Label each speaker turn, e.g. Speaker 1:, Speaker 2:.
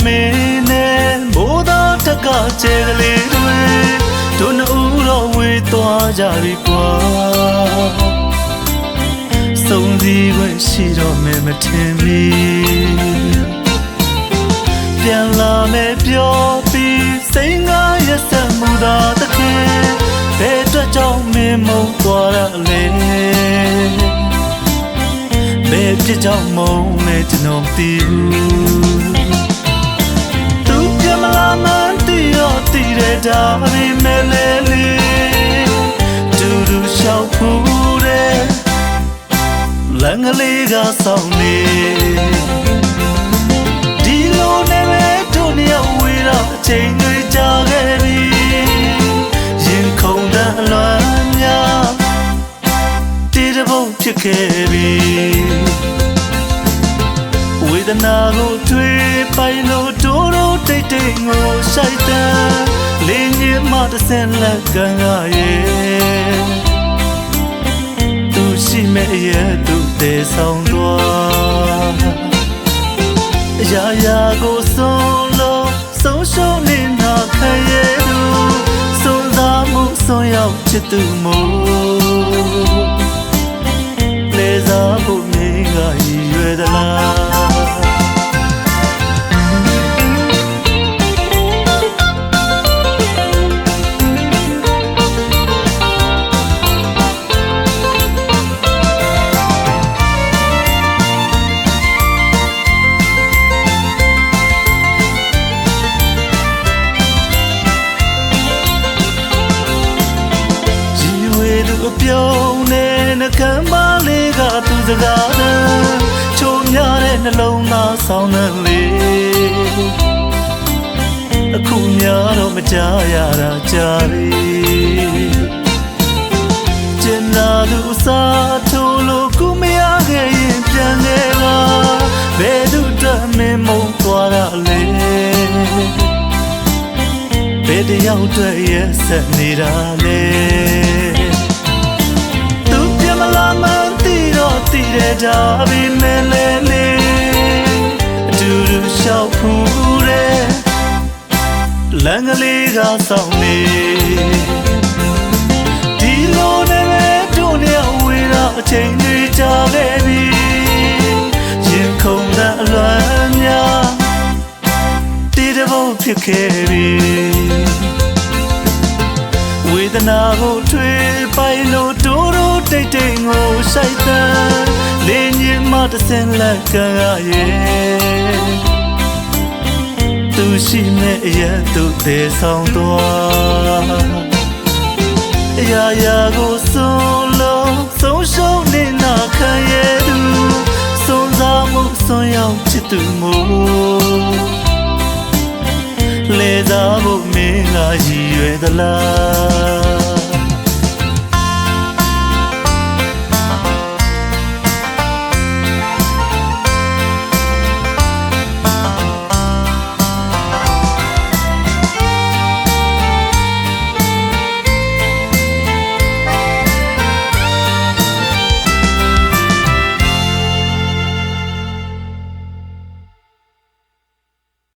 Speaker 1: နဲ့မိုးသားတက်ကကျဲကလေးတွေတို့နှူးတော့ဝေးသွားကြပြီကွာစုံစည်းခွင့်ရှိတော့မယ်မထင်မီပြန်လာမယ်ပြောပြီးစိတ်ငါရက်စက်မှုသာတခင်ဘယ်အတွက်ကြောင့်မင်းမုန်းသွားရလဲဘယ်ဖြစ်ကြောင့်မုန်းလဲကျွန်တော်မသိဘူးသူပြန်မလာမှန်းသိတော့သိတဲ့ဒါပေမဲ့လေတူတူရှောက်ဖူးတဲ့လမ်းကလေးကဆောင်နေဒီလိုနဲ့ပဲတို့နှစ်ယောက်ဝေးတော့အချိန်တွေကြာခဲ့ပြီရင်ခုန်တဲ့အလွမ်းများတေတပုံဖြစ်ခဲ့ပြီဝေဒနာကိုတွေးပိုင်လို့တို့တို့တိတ်တိတ်ကိုရှိုက်တဲ့လင်းကြီးမှတစ်စင်လက်ကံရရဲ့သူရှိမဲ့ရဲ့သူတည်ဆောင်သွားအရာရာကိုဆုံးလို့ဆုံးရှုံးနေတာခံရသူစွန့်စားမှုဆွံ့ရောက်ချစ်သူမို့လေစားဖို့မင်းကရည်ရွယ်သလားပြုံးနေနှကမ်းပါလေးကသူစကားနဲ့ချိုးများတဲ့နှလုံးသားဆောင်းနေလေအခုများတော့မကြားရတာကြားပြီကျင်နာသူစားထိုးလို့ကူမရခဲ့ရင်ပြန်ခဲ့ပါဘယ်သူအတွက်မင်းမုန်းသွားရလဲဘယ်တယောက်အတွက်ရဲ့ဆက်နေတာလဲလာမသိတော့သိတဲ့ဒါပေမဲ့လေအတူတူရှောက်ဖူးတဲ့လမ်းကလေးကဆောင်နေဒီလိုနဲ့ပဲတို့နှစ်ယောက်ဝေးတော့အချိန်တွေကြာခဲ့ပြီရင်ခုန်တဲ့အလွမ်းများတေတပုံဖြစ်ခဲ့ပြီဝေဒနာကိုထွေးပိုင်လို့တို့တို့တိတ်တိတ်ကိုရှိုက်တဲ့လင်းကြီးမှတစ်စင်လက်ကံရရဲ့သူရှိမဲ့အရာသူတည်ဆောင်သွားအရာရာကိုဆုံးလို့ဆုံးရှုံးနေတာခံရသူစွန့်စားမှုစွန့်ရောက်ချစ်သူမို့လေသာဖို့မင်းကရည်ရွယ်သလား